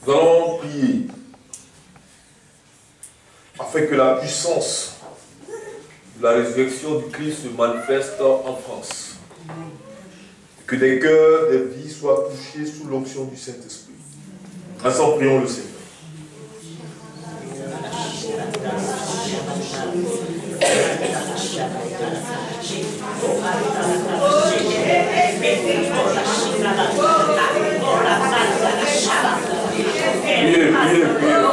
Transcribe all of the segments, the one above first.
Nous allons prier afin que la puissance de la résurrection du Christ se manifeste en France. Que des cœurs, des vies soient touchés sous l'onction du Saint-Esprit. Ensemble, prions le Seigneur. Priez, priez, priez.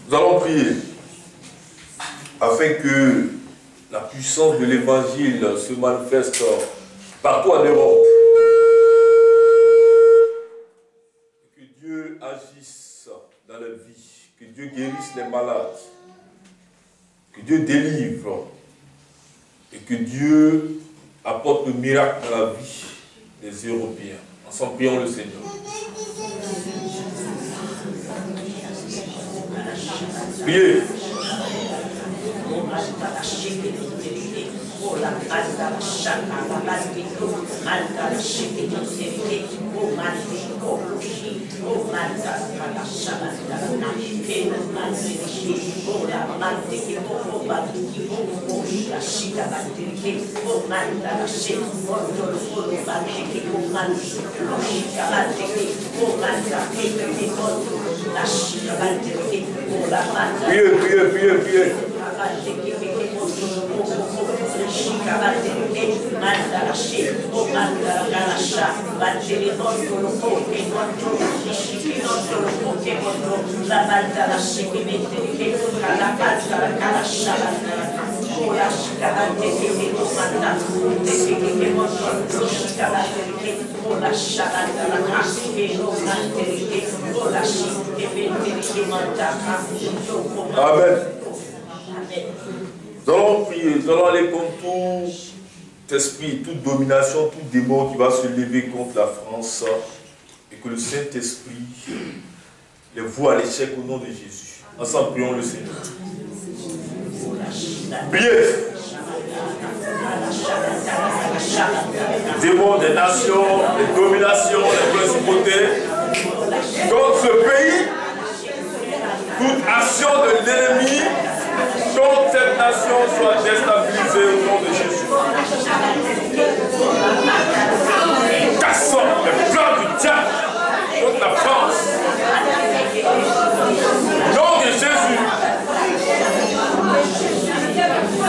Nous allons prier afin que la puissance de l'évangile se manifeste partout en Europe. Que Dieu agisse dans la vie, que Dieu guérisse les malades, que Dieu délivre et que Dieu apporte le miracle dans la vie des Européens. Ensemble, prions le Seigneur. Priez. Priez, priez, priez, priez. Amen. Nous allons prier, nous allons aller contre tout esprit, toute domination, tout démon qui va se lever contre la France et que le Saint-Esprit les voie à l'échec au nom de Jésus. Ensemble, prions le Seigneur. Priez. Démons des nations, des dominations, des principautés contre ce pays, toute action de l'ennemi contre cette nation soit déstabilisée au nom de Jésus. Cassons les plans du diable contre la France. Au nom de Jésus,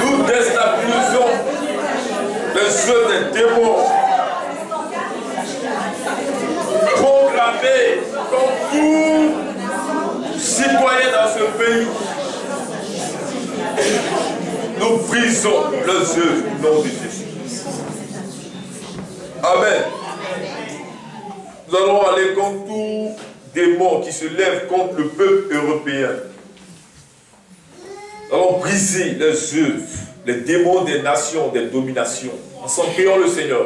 nous déstabilisons les œuvres des démons. Proclamés comme tout citoyen dans ce pays. Nous brisons les œuvres au nom de Jésus. Amen. Nous allons aller contre tout démon qui se lève contre le peuple européen. Nous allons briser les œuvres, les démons des nations, des dominations. Ensemble, prions le Seigneur.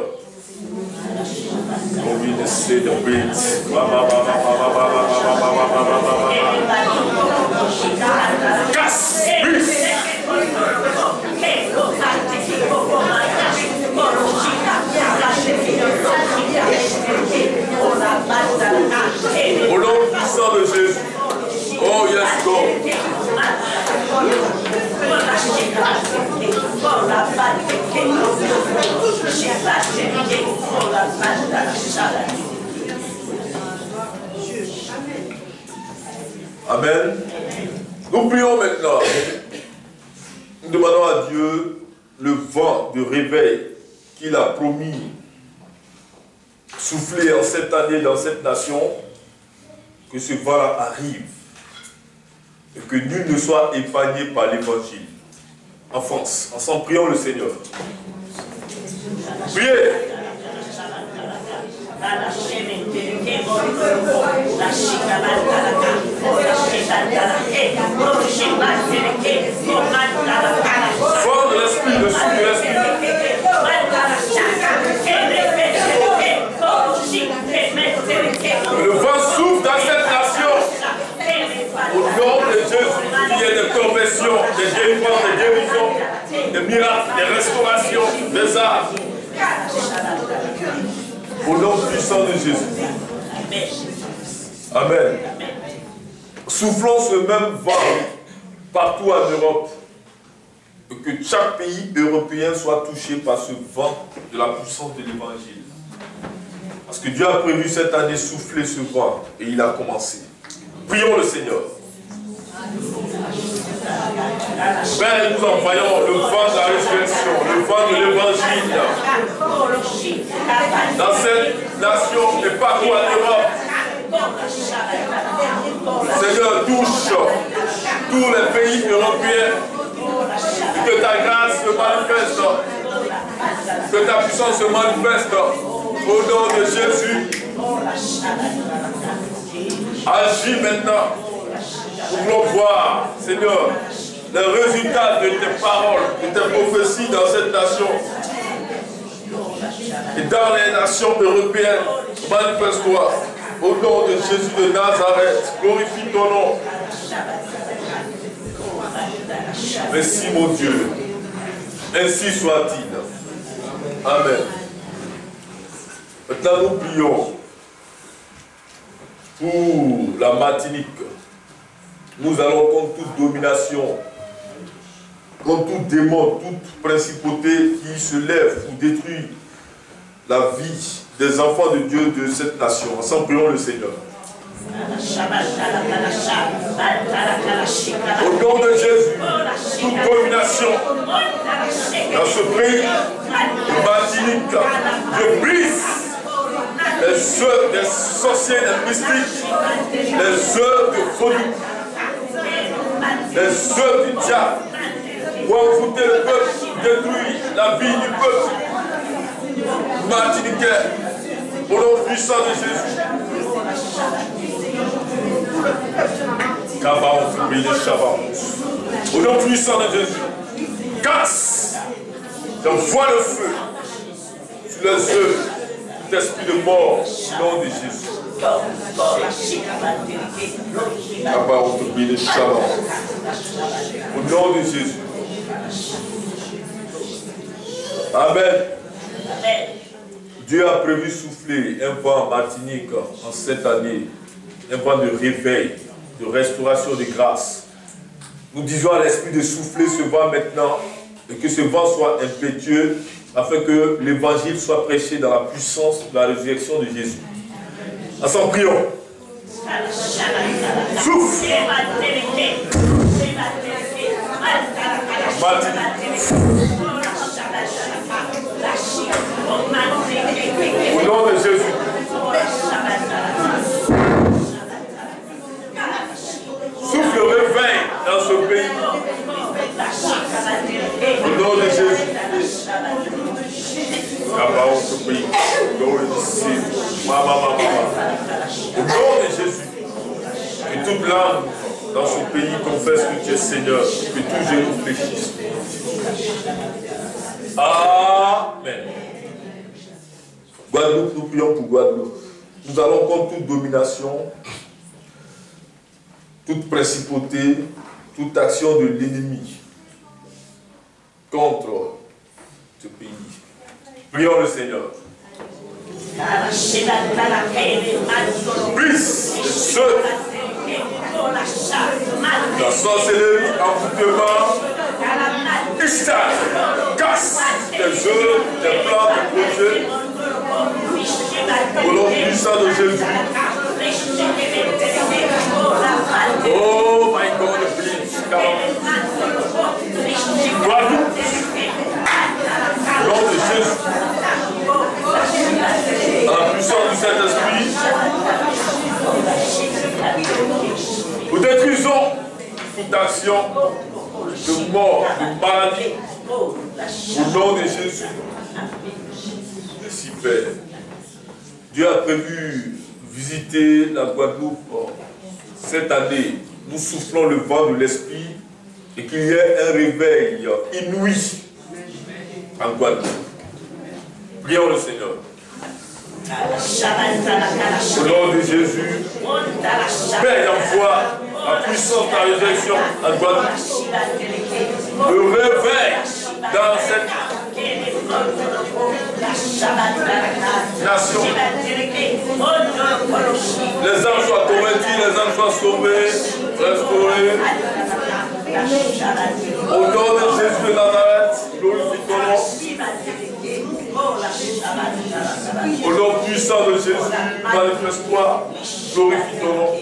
Casse, brise. Au nom puissant de Jésus. Oh yes, God. Amen. Nous prions maintenant. Nous demandons à Dieu le vent de réveil qu'il a promis souffler en cette année dans cette nation, que ce vent arrive et que nul ne soit épargné par l'évangile. En France, ensemble, prions le Seigneur. Priez. Fort de l'esprit, le souffle de l'esprit. miracles, des restaurations, des arts. Au nom puissant de Jésus. Amen. Soufflons ce même vent partout en Europe. Et que chaque pays européen soit touché par ce vent de la puissance de l'évangile. Parce que Dieu a prévu cette année souffler ce vent et il a commencé. Prions le Seigneur. Père, nous envoyons le vent de la résurrection, le vent de l'évangile dans cette nation et partout en Europe. Seigneur, touche tous les pays européens. Que ta grâce se manifeste. Que ta puissance se manifeste. Au nom de Jésus. Agis maintenant. Nous voulons voir, Seigneur, les résultats de tes paroles, de tes prophéties dans cette nation. Et dans les nations européennes, manifeste-toi. Au nom de Jésus de Nazareth, glorifie ton nom. Merci mon Dieu. Ainsi soit-il. Amen. Maintenant nous prions pour la Martinique. Nous allons contre toute domination, contre tout démon, toute principauté qui se lève pour détruire la vie des enfants de Dieu de cette nation. Ensemble, prions le Seigneur. Au nom de Jésus, toute domination dans ce pays de Martinique, je brise les œuvres des sorciers, des mystiques, les œuvres de folie, les œuvres du diable pour envoûter le peuple, détruire la vie du peuple martiniquais. Au nom puissant de Jésus. Au nom puissant de Jésus. Casse. J'envoie le feu sur les œuvres d'esprit de mort au nom de Jésus. Au nom de Jésus. Amen. Dieu a prévu souffler un vent en Martinique en cette année, un vent de réveil, de restauration de grâce. Nous disons à l'Esprit de souffler ce vent maintenant et que ce vent soit impétueux afin que l'évangile soit prêché dans la puissance de la résurrection de Jésus. Ensemble, prions. Souffle. Au nom de Jésus. Souffle le réveil dans ce pays. Au nom de Jésus. Au nom de Jésus. Que toute langue dans ce pays confesse que tu es Seigneur, que tout genou fléchisse. Amen. Guadeloupe, nous prions pour Guadeloupe. Nous allons contre toute domination, toute principauté, toute action de l'ennemi contre ce pays. Prions le Seigneur. Brise ceux, la sorcellerie, envoûtement, casse des œuvres, des plans, des projets. Au nom puissant de Jésus. Oh my God, please come. Guadeloupe. Au nom de Jésus. En la puissance du Saint-Esprit. Nous détruisons toute action de mort, de maladie. Au nom de Jésus. Merci Père. Dieu a prévu visiter la Guadeloupe cette année. Nous soufflons le vent de l'Esprit et qu'il y ait un réveil inouï en Guadeloupe. Prions le Seigneur. Au nom de Jésus, Père, envoie la puissance de la résurrection en Guadeloupe. Le réveil dans cette nation. Les âmes soient convertis, les âmes soient sauvés, restaurés. Au nom de Jésus de Nazareth, glorifie ton nom. Au nom puissant de Jésus, manifeste-toi, glorifie ton nom.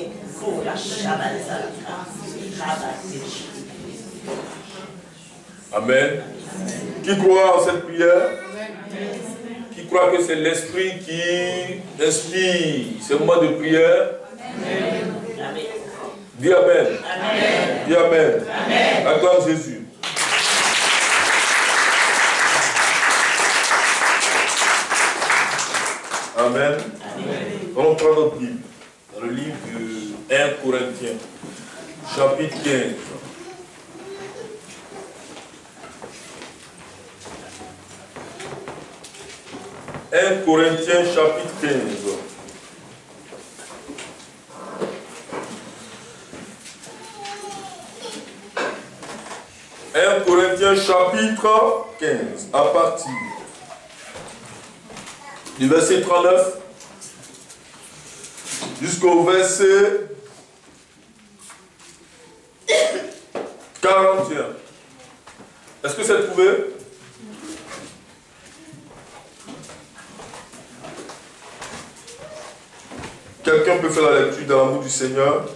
Amen. Qui croit en cette prière? Qui croit que c'est l'Esprit qui inspire ce moment de prière? Dis Amen. Dis Amen. Acclame Jésus. Amen. On prend notre Bible dans le livre de 1 Corinthiens, chapitre 15. 1 Corinthiens, chapitre 15. 1 Corinthiens, chapitre 15, à partir du verset 39 jusqu'au verset 41. Est-ce que c'est trouvé? Quelqu'un peut faire la lecture dans l'amour du Seigneur?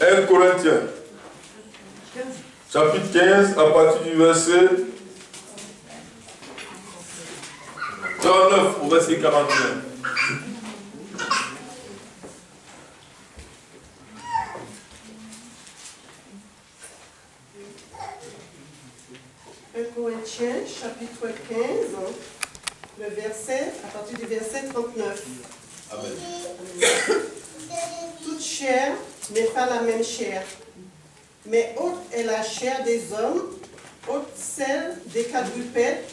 1 Corinthiens, chapitre 15, à partir du verset 39 au verset 41. Corinthiens, chapitre 15, le verset, à partir du verset 39. Amen. Toute chair n'est pas la même chair, mais autre est la chair des hommes, autre celle des quadrupèdes,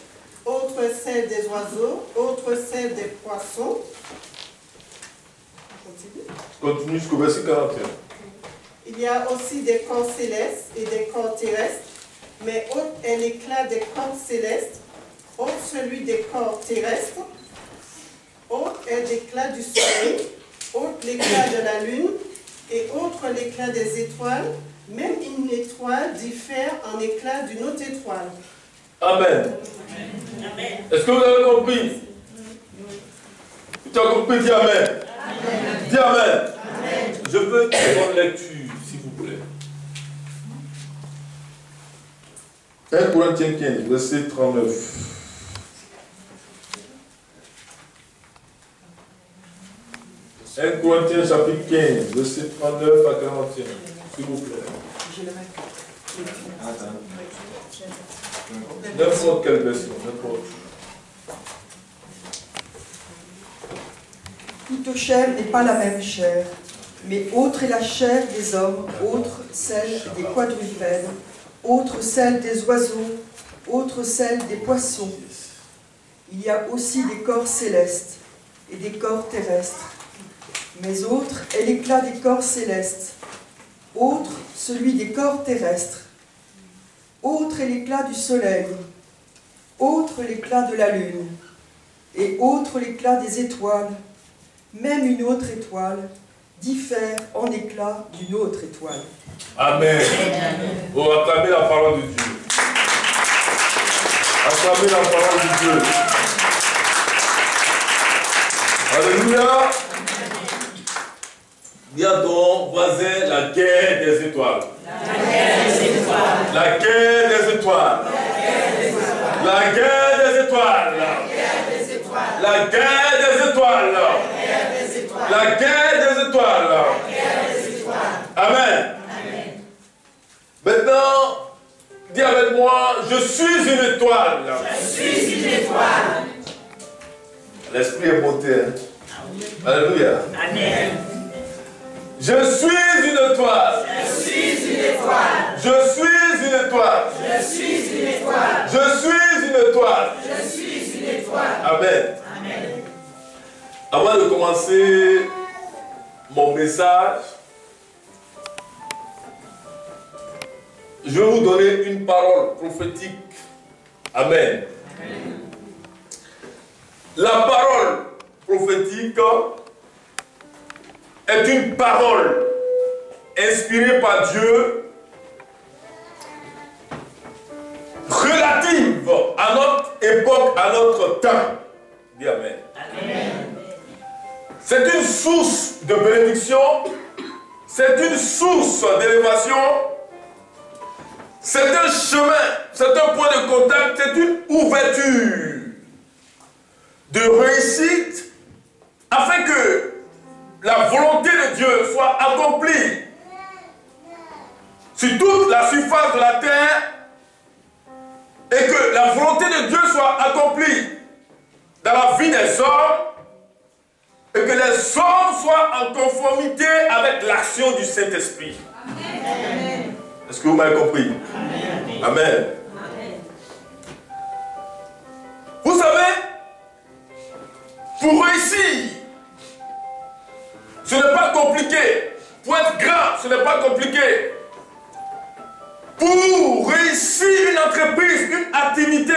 autre celle des oiseaux, autre celle des poissons. Continue jusqu'au verset 41. Il y a aussi des corps célestes et des corps terrestres, mais autre est l'éclat des corps célestes, autre celui des corps terrestres, autre est l'éclat du soleil, autre l'éclat de la lune, et autre l'éclat des étoiles. Même une étoile diffère en éclat d'une autre étoile. Amen. Est-ce que vous avez compris? Tu as compris? Dis Amen. Amen. Dis Amen. Amen. Je veux une bonne lecture, s'il vous plaît. 1 Corinthiens 15, verset 39. « 1 Corinthiens chapitre 15, verset 39 à 41. S'il vous plaît. N'importe quelle version, n'importe. Toute chair n'est pas la même chair, mais autre est la chair des hommes, autre celle des quadrupèdes, autre celle des oiseaux, autre celle des poissons. Il y a aussi des corps célestes et des corps terrestres, mais autre est l'éclat des corps célestes, autre celui des corps terrestres, autre est l'éclat du soleil, autre l'éclat de la lune, et autre l'éclat des étoiles. Même une autre étoile diffère en éclat d'une autre étoile. Amen. Vous acclamez la parole de Dieu. Acclamez la parole de Dieu. Alléluia. Dis à ton voisin la guerre des étoiles. La guerre des étoiles. La guerre des étoiles. La guerre des étoiles. La guerre des étoiles. La guerre des étoiles. Amen. Maintenant, dis avec moi, je suis une étoile. Je suis une étoile. L'esprit est monté. Alléluia. Amen. Je suis une étoile. Je suis une étoile. Je suis une étoile. Je suis une étoile. Je suis une étoile. Je suis une étoile. Amen. Amen. Avant de commencer mon message, je vais vous donner une parole prophétique. Amen. Amen. La parole prophétique est une parole inspirée par Dieu relative à notre époque, à notre temps. Dis Amen. Amen. C'est une source de bénédiction, c'est une source d'élévation, c'est un chemin, c'est un point de contact, c'est une ouverture de réussite afin que la volonté de Dieu soit accomplie sur toute la surface de la terre et que la volonté de Dieu soit accomplie dans la vie des hommes et que les hommes soient en conformité avec l'action du Saint-Esprit. Est-ce que vous m'avez compris? Amen. Amen. Vous savez, pour réussir, ce n'est pas compliqué. Pour être grand, ce n'est pas compliqué. Pour réussir une entreprise, une activité,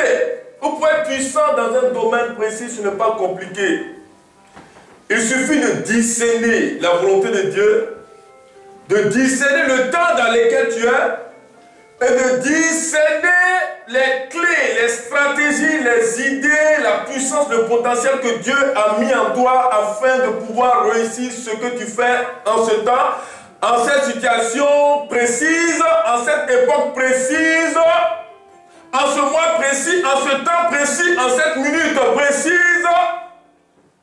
ou pour être puissant dans un domaine précis, ce n'est pas compliqué. Il suffit de discerner la volonté de Dieu, de discerner le temps dans lequel tu es, et de discerner les clés, les stratégies, les idées, la puissance, le potentiel que Dieu a mis en toi afin de pouvoir réussir ce que tu fais en ce temps, en cette situation précise, en cette époque précise, en ce mois précis, en ce temps précis, en cette minute précise,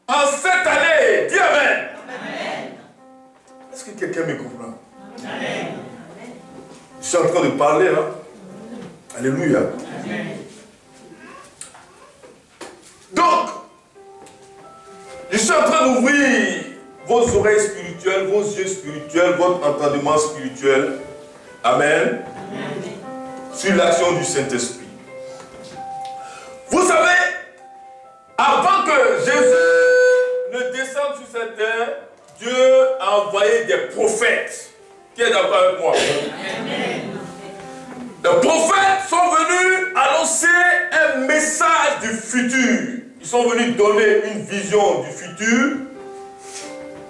en cette année. Dis Amen. Amen. Est-ce que quelqu'un me comprend? Amen. Je suis en train de parler, hein? Alléluia. Amen. Donc, je suis en train d'ouvrir vos oreilles spirituelles, vos yeux spirituels, votre entendement spirituel. Amen. Amen. Sur l'action du Saint-Esprit. Vous savez, avant que Jésus ne descende sur cette terre, Dieu a envoyé des prophètes. Qui est d'accord avec moi? Amen. Les prophètes sont venus annoncer un message du futur. Ils sont venus donner une vision du futur.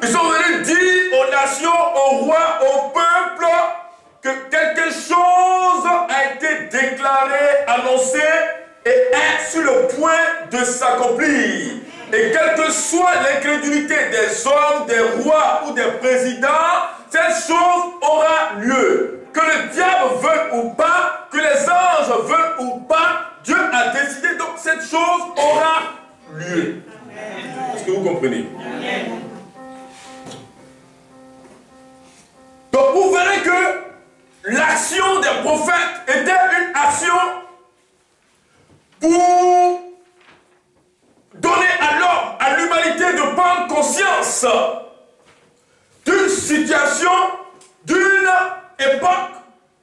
Ils sont venus dire aux nations, aux rois, au peuple que quelque chose a été déclaré, annoncé et est sur le point de s'accomplir. Et quelle que soit l'incrédulité des hommes, des rois ou des présidents, cette chose aura lieu. Que le diable veuille ou pas, que les anges veuillent ou pas, Dieu a décidé, donc cette chose aura lieu. Est-ce que vous comprenez? Donc vous verrez que l'action des prophètes était une action pour donner à l'homme, à l'humanité de prendre conscience d'une situation, d'une époque,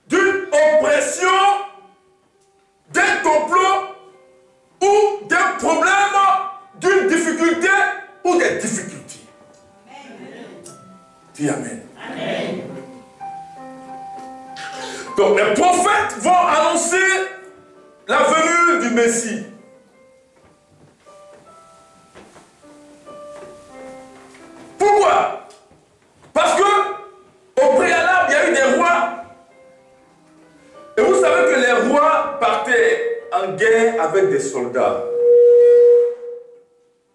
d'une oppression, d'un complot ou d'un problème, d'une difficulté ou des difficultés. Dis Amen. Amen. Donc les prophètes vont annoncer la venue du Messie. Pourquoi? Parce que au préalable, il y a eu des rois. Et vous savez que les rois partaient en guerre avec des soldats.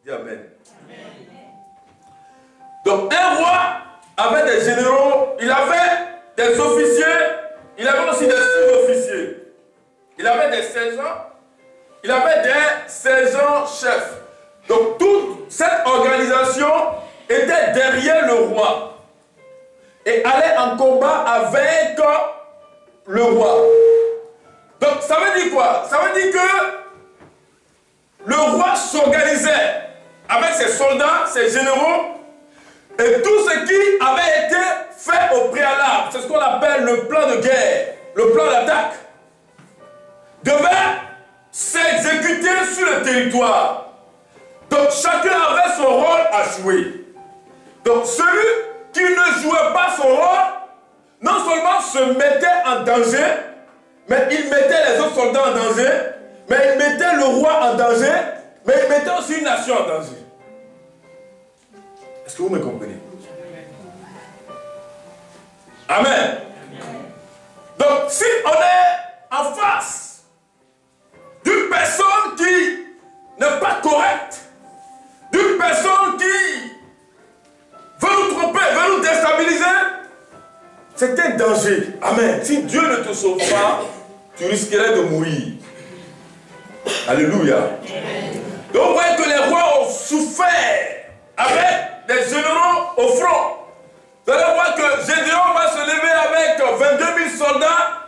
Dis Amen. Donc un roi avait des généraux, il avait des officiers, il avait aussi des sous-officiers. Il avait des sergents, il avait des sergents-chefs. Donc toute cette organisation était derrière le roi et allait en combat avec le roi. Donc ça veut dire quoi? Ça veut dire que le roi s'organisait avec ses soldats, ses généraux et tout ce qui avait été fait au préalable. C'est ce qu'on appelle le plan de guerre, le plan d'attaque, devait s'exécuter sur le territoire. Donc chacun avait son rôle à jouer. Donc celui qui ne jouait pas son rôle, non seulement se mettait en danger, mais il mettait les autres soldats en danger, mais il mettait le roi en danger, mais il mettait aussi une nation en danger. Est-ce que vous me comprenez? Amen. Donc, si on est en face d'une personne qui n'est pas correcte, d'une personne qui veut nous tromper, veut nous déstabiliser, c'est un danger. Amen. Si Dieu ne te sauve pas, tu risquerais de mourir. Alléluia. Donc, vous voyez que les rois ont souffert avec des généraux au front. Vous allez voir que Gédéon va se lever avec 22 000 soldats,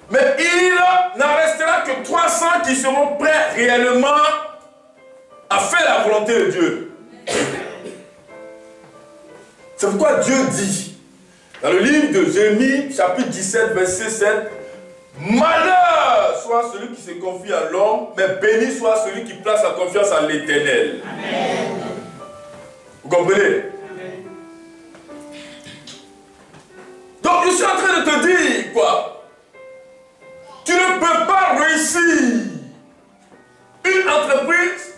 mais il n'en restera que 300 qui seront prêts réellement à faire la volonté de Dieu. C'est pourquoi Dieu dit, dans le livre de Jérémie, chapitre 17, verset 7, « Malheur soit celui qui se confie à l'homme, mais béni soit celui qui place sa confiance en l'Éternel. » Vous comprenez? Donc je suis en train de te dire quoi? Tu ne peux pas réussir une entreprise,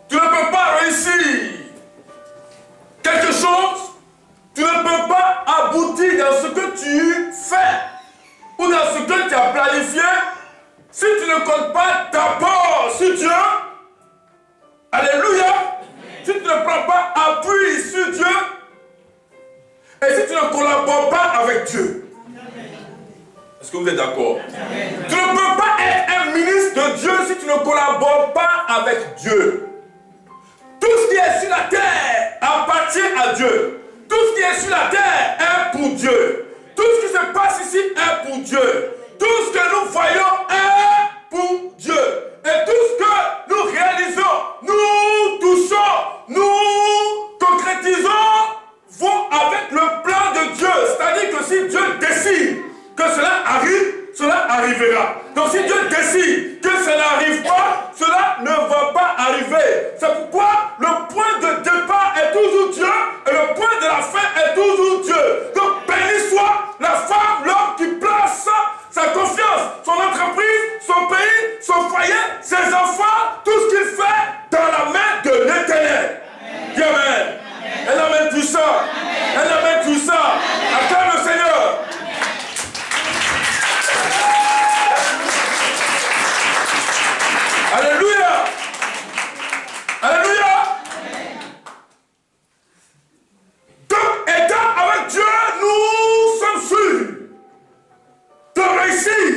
tu ne peux pas réussir quelque chose, tu ne peux pas aboutir dans ce que tu fais ou dans ce que tu as planifié si tu ne comptes pas d'abord sur Dieu. Alléluia. Si tu ne prends pas appui sur Dieu et si tu ne collabores pas avec Dieu. Est-ce que vous êtes d'accord? Tu ne peux pas être un ministre de Dieu si tu ne collabores pas avec Dieu. Tout ce qui est sur la terre appartient à Dieu. Tout ce qui est sur la terre est pour Dieu. Tout ce qui se passe ici est pour Dieu. Tout ce que nous voyons est pour Dieu. Et tout ce que nous réalisons, nous touchons, nous concrétisons, vont avec le plan de Dieu. C'est-à-dire que si Dieu décide que cela arrive, cela arrivera. Donc si Dieu décide que cela n'arrive pas, cela ne va pas arriver. C'est pourquoi le point de départ est toujours Dieu et le point de la fin est toujours Dieu. Donc béni soit la femme, l'homme qui place sa confiance, son entreprise, son pays, son foyer, ses enfants, tout ce qu'il fait dans la main de l'Éternel. Dis amen. Elle amène tout ça. Elle amène tout ça. Acclame le Seigneur. Alléluia. Alléluia. Donc, étant avec Dieu, nous sommes sûrs de réussir.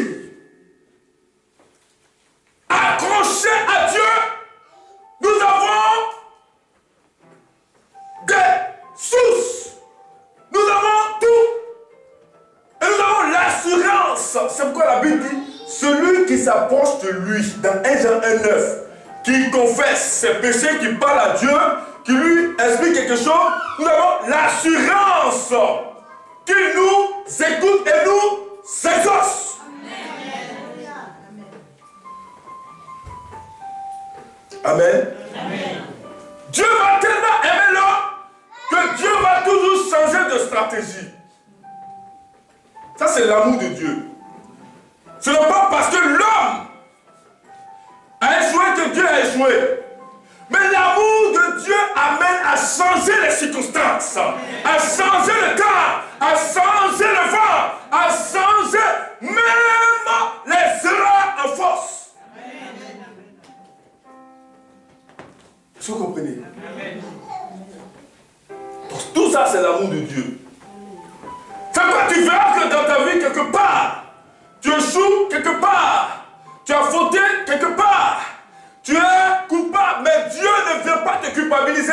Accrochés à Dieu, nous avons des sources. Nous avons tout. Et nous avons l'assurance. C'est pourquoi la Bible dit, celui qui s'approche de lui, dans 1 Jean 1,9, qui confesse ses péchés, qui parle à Dieu, qui lui explique quelque chose, nous avons l'assurance qu'il nous écoute et nous exauce. Amen. Amen. Dieu va tellement aimer l'homme que Dieu va toujours changer de stratégie. Ça, c'est l'amour de Dieu. Ce n'est pas parce que l'homme a échoué que Dieu a échoué. Mais l'amour de Dieu amène à changer les circonstances, à changer le temps, à changer le vent, à changer même les erreurs en force. Est-ce que vous comprenez? Donc, tout ça, c'est l'amour de Dieu. C'est quoi? Tu verras que dans ta vie, quelque part, tu échoues quelque part, tu as fauté quelque part, tu es coupable, mais Dieu ne vient pas te culpabiliser.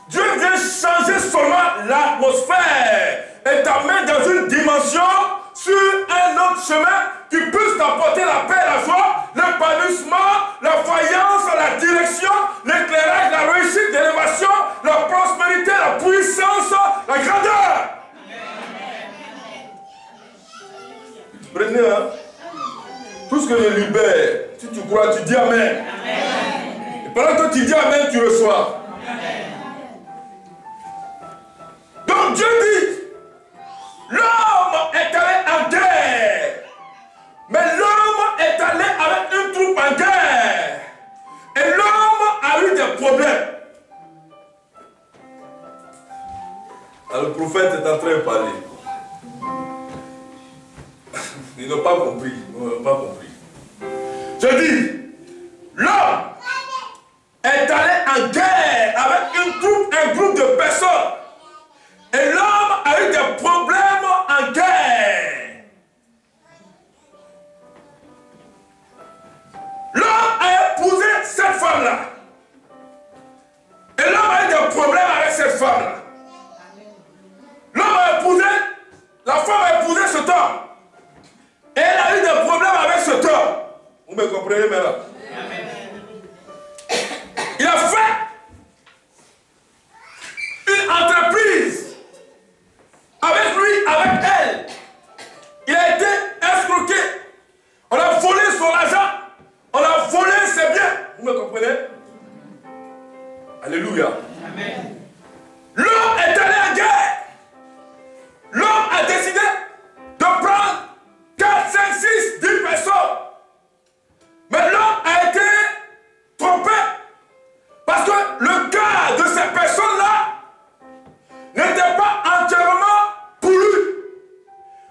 Dieu vient changer seulement l'atmosphère et t'amène dans une dimension, sur un autre chemin qui puisse t'apporter la paix, la joie, l'épanouissement, la voyance, la direction, l'éclairage, la réussite, l'élévation, la prospérité, la puissance, la grandeur. Prenez, hein? Tout ce que je libère, si tu crois, tu dis Amen. Amen. Et pendant que tu dis Amen, tu reçois. Amen. Donc Dieu dit, l'homme est allé en guerre prophète est en train de parler. Ils n'ont pas compris. Ils n'ont pas compris. Je dis, l'homme est allé en guerre avec un groupe de personnes. Et l'homme a eu des problèmes en guerre. L'homme a épousé cette femme-là. Et l'homme a eu des problèmes avec cette femme-là. L'homme a épousé, la femme a épousé cet homme. Et elle a eu des problèmes avec cet homme. Vous me comprenez maintenant? Il a fait une entreprise avec lui, avec elle. Il a été escroqué. On a volé son argent. On a volé ses biens. Vous me comprenez? Alléluia. Amen. L'homme est allé en guerre. L'homme a décidé de prendre 4, 5, 6, 10 personnes. Mais l'homme a été trompé. Parce que le cœur de ces personnes-là n'était pas entièrement pour lui.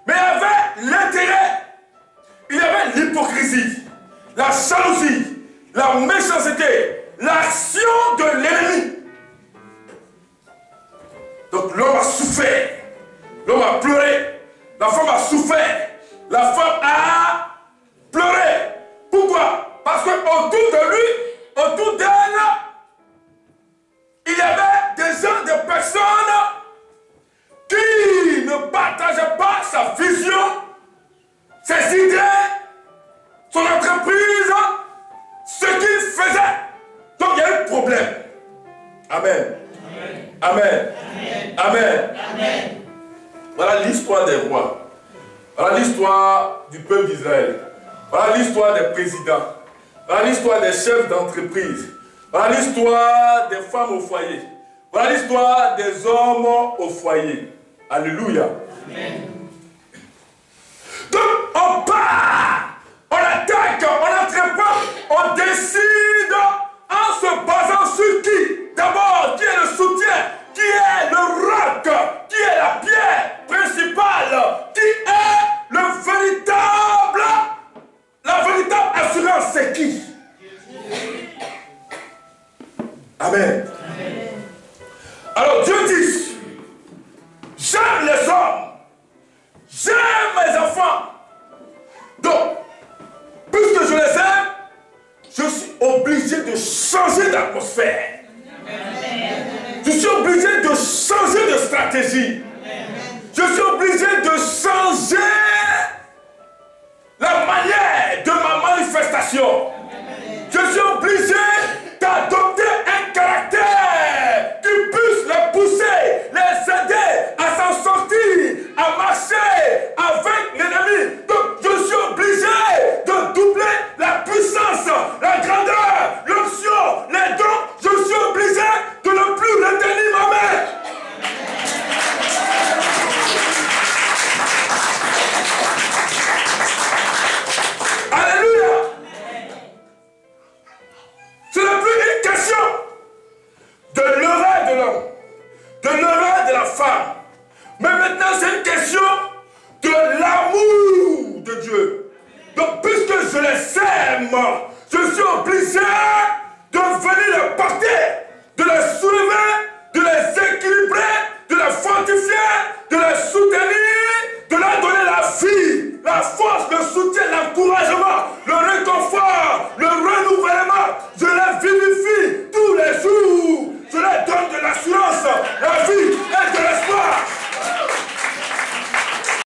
Mais il y avait l'intérêt. Il y avait l'hypocrisie, la jalousie, la méchanceté, l'action de l'ennemi. Donc l'homme a souffert. L'homme a pleuré. La femme a souffert. La femme a pleuré. Pourquoi? Parce qu'autour de lui, autour d'elle, il y avait des gens, des personnes qui ne partageaient pas sa vision, ses idées, son entreprise, ce qu'il faisait. Donc il y a eu problème. Amen. Amen. Amen. Amen. Amen. Voilà l'histoire des rois. Voilà l'histoire du peuple d'Israël. Voilà l'histoire des présidents. Voilà l'histoire des chefs d'entreprise. Voilà l'histoire des femmes au foyer. Voilà l'histoire des hommes au foyer. Alléluia. Amen. Donc on part, on attaque, on entreprend, on décide en se basant sur qui? D'abord, qui est le soutien? Qui est le roc? Qui est la pierre principale? Qui est la véritable assurance? C'est qui? Amen. Amen. Alors Dieu dit, j'aime les hommes, j'aime mes enfants. Donc, puisque je les aime, je suis obligé de changer d'atmosphère. Je suis obligé de changer de stratégie. Je suis obligé de changer la manière de ma manifestation. Je suis obligé d'adopter un caractère qui puisse les pousser, les aider à s'en sortir, à marcher avec l'ennemi. Donc je suis obligé de doubler la puissance, la grandeur, l'onction, les dons. Je suis obligé de ne plus retenir ma main. Alléluia. Ce n'est plus une question de l'erreur de l'homme, de l'erreur de la femme. Mais maintenant, c'est une question de l'amour de Dieu. Donc, puisque je les aime, je suis obligé